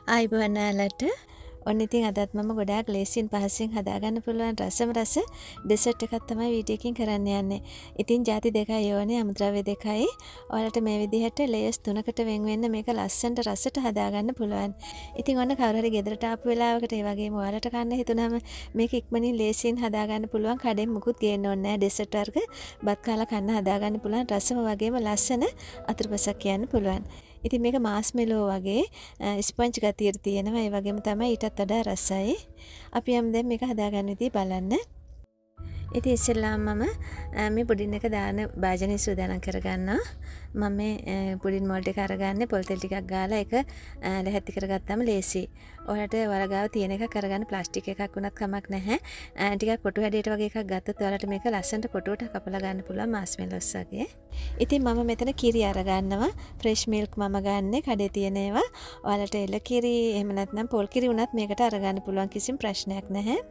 ආයිබෝන් ඔයාලට. ඔන්න ඉතින් අදත් මම ගොඩාක් ලේසියෙන් පහසුවෙන් හදාගන්න පුළුවන් රස ඩෙසර්ට් එකක් තමයි වීඩියෝ එකකින් කරන්න යන්නේ. ඉතින් ಜಾති දෙකයි ඕනේ, අමුද්‍රව්‍ය දෙකයි. ඔයාලට මේ විදිහට ලේයර්ස් 3කට වෙන් වෙන්න මේක ලස්සනට රසට හදාගන්න පුළුවන්. ඉතින් ඔන්න කවුරු හරි ගෙදරට ආපු වෙලාවකට ඒ වගේම ඔයාලට කන්න හිතුනම මේක ඉක්මනින් ලේසියෙන් හදාගන්න පුළුවන්. කඩෙන් මුකුත් ගේන්න ඕනේ නැහැ. ඩෙසර්ට් වර්ග බත් කාලා කන්න හදාගන්න පුළුවන්. රසම වගේම ලස්සන අතුරුපසක් කියන්න පුළුවන්. ඉතින් මේක මාස්මෙලෝ වගේ ස්පොන්ජ් ගතියට තියෙනවා. ඒ වගේම තමයි ඊටත් වඩා රසයි. අපි යමු දැන් මේක හදාගන්න විදිහ බලන්න. ඉතින් ඉස්සෙල්ලාම මම මේ පුඩින් එක දාන භාජනය සූදානම් කරගන්නවා. මම මේ පුඩින් මොල්ඩ් එක අරගන්නේ පොල් තෙල් ටිකක් ගාලා ඒක ලැහැත්ති කරගත්තාම ලේසියි. ඔයාලට වලගාව තියෙන එකක් අරගන්න, ප්ලාස්ටික් එකක් වුණත් කමක් නැහැ. ටිකක් කොටු හැඩයට වගේ එකක් ගත්තොත් ඔයාලට මේක ලස්සනට කොටුවට කපලා ගන්න පුළුවන් මාස්මෙලෝස් වගේ. ඉතින් මම මෙතන කිරි අරගන්නවා. ෆ්‍රෙෂ් මිල්ක් මම ගන්නෙ කඩේ තියෙන ඒවා. ඔයාලට එළ කිරි එහෙම නැත්නම් පොල් කිරි වුණත් මේකට අරගන්න පුළුවන්, කිසිම ප්‍රශ්නයක් නැහැ.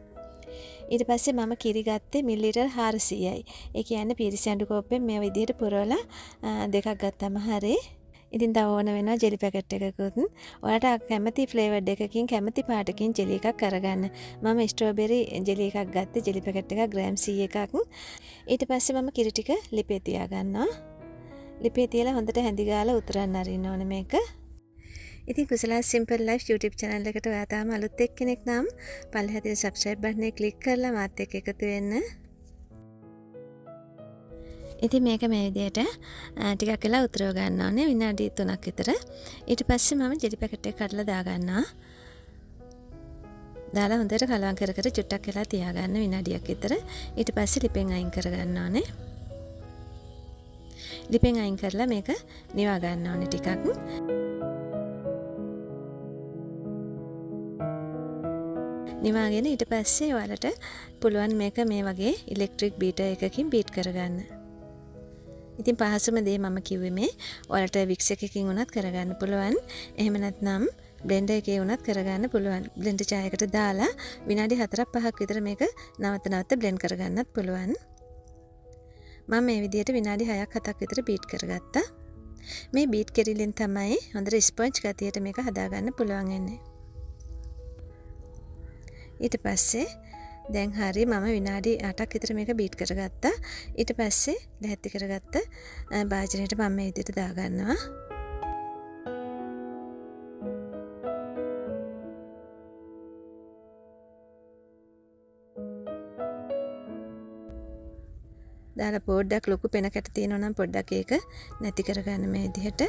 ඊට පස්සේ මම කිරි ගත්තේ මිලිලීටර් 400යි. ඒ කියන්නේ පිරිසි අඬු කෝප්පෙන් මේ විදිහට පුරවලා දෙකක් ගත්තම හරි. ඉතින් තව ඕන වෙනවා ජෙලි පැකට් එකකුත්. ඔයාලට කැමති ෆ්ලේවර්ඩ් එකකින් කැමති පාටකින් ජෙලි එකක් අරගන්න. මම ස්ට්‍රෝබෙරි ජෙලි එකක් ගත්තේ, ජෙලි පැකට් එකක් ග්‍රෑම් 100 එකක්. ඊට පස්සේ මම කිරි ටික ලිපේ තියා ගන්නවා. ලිපේ තියලා හොඳට හැඳි ගාලා උතරන්න අරින්න ඕනේ මේක. ඉතින් කුසලා සිම්පල් ලයිෆ් YouTube channel එකට ඔයා තාම අලුත් එක්කෙනෙක් නම් පල්ලෙහා තියෙන subscribe button එක click කරලා මාත් එක්ක එකතු වෙන්න. ඉතින් මේක මේ විදිහට ටිකක් වෙලා උතරව ගන්න ඕනේ, විනාඩි 3ක් විතර. ඊට පස්සේ මම ජෙලි පැකට් එක කඩලා දා ගන්නවා. දාලා හොඳට කලවම් කර කර චුට්ටක් වෙලා තියා ගන්න විනාඩියක් විතර. ඊට පස්සේ ලිපෙන් අයින් කර ගන්න ඕනේ. ලිපෙන් අයින් කරලා මේක නිවා ගන්න ඕනේ ටිකක්. නිවාගෙන ඊට පස්සේ ඔයාලට පුළුවන් මේක මේ වගේ ඉලෙක්ට්‍රික් බීටර් එකකින් බීට් කරගන්න. ඉතින් පහසුම දේ මම කිව්වේ මේ ඔයාලට වික්ස් එකකින් උනත් කරගන්න පුළුවන්. එහෙම නැත්නම් බ්ලෙන්ඩර් එකේ උනත් කරගන්න පුළුවන්. බ්ලෙන්ඩර් චායකට දාලා විනාඩි 4-5ක් විතර මේක නැවත බ්ලෙන්ඩ් කරගන්නත් පුළුවන්. මම මේ විදිහට විනාඩි 6-7ක් විතර බීට් කරගත්තා. මේ බීට් කෙරිල්ලෙන් තමයි හොඳට ස්පොන්ජ් ගතියට මේක හදාගන්න පුළුවන් වෙන්නේ. ඊට පස්සේ දැන් හරි මම විනාඩි 8ක් විතර මේක බීට් කරගත්තා. ඊට පස්සේ ලැහැත්ති කරගත්ත භාජනයට මම මේ විදිහට දාගන්නවා. දාලා පොඩ්ඩක් ලොකු පෙන කැට තියෙනවා නම් පොඩ්ඩක් ඒක නැති කරගන්න මේ විදිහට.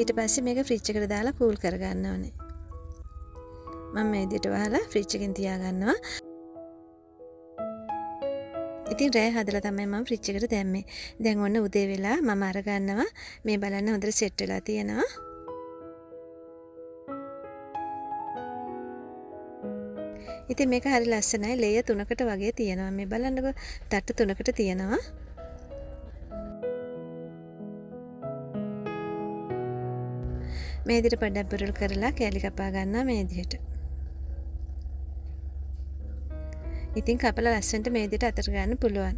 ඊට පස්සේ මේක ෆ්‍රිජ් එකට දාලා කූල් කරගන්න ඕනේ. මම මේ විදිහට වහලා ෆ්‍රිජ් එකෙන් තියා ගන්නවා. ඉතින් රෑ හදලා තමයි මම ෆ්‍රිජ් එකට දැම්මේ. දැන් ඔන්න උදේ වෙලා මම අර ගන්නවා. මේ බලන්න හොඳට සෙට් වෙලා තියෙනවා. ඉතින් මේක හරි ලස්සනයි. ලේයර් 3කට වගේ තියෙනවා. මේ බලන්නකෝ, තට්ටු 3කට තියෙනවා. මේ විදිහට පොඩ්ඩක් බුරුල් කරලා කෑලි කපා ගන්නවා මේ විදිහට. ඉතින් කපලා ලස්සනට මේ විදිහට අතට ගන්න පුළුවන්.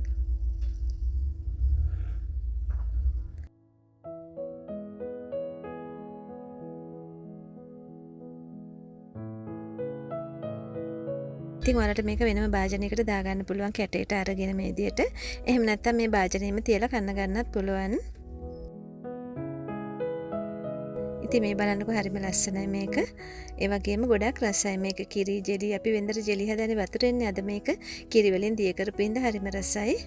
ඉතින් ඔයාලට මේක වෙනම භාජනයකට දාගන්න පුළුවන්, කැටේට අරගෙන මේ විදිහට. එහෙම නැත්නම් මේ භාජනයෙම තියලා කන්න ගන්නත් පුළුවන්. ඉතින් මේ බලන්නකො හරිම ලස්සනයි මේක. ඒ වගේම ගොඩක් රසයි මේක. කිරි ජෙලි අපි වෙන්දර ජෙලි හදන්නේ වතුරෙන්නේ. අද මේක කිරි වලින් දිය කරපු ඉඳ හරිම රසයි.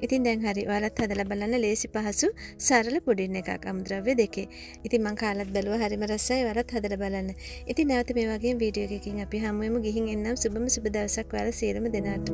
ඉතින් දැන් හරි. ඔයාලත් හදලා බලන්න, ලේසි පහසු සරල පුඩින් එකක් අමුද්‍රව්‍ය දෙකේ. ඉතින් මම කාලත් බැලුවා, හරිම රසයි. ඔයාලත් හදලා බලන්න. ඉතින් නැවත මේ වගේ වීඩියෝ එකකින් අපි හමු වෙමු. ගිහින් එන්නම්. සුබම සුබ දවසක් ඔයාලා සියලුම දෙනාට.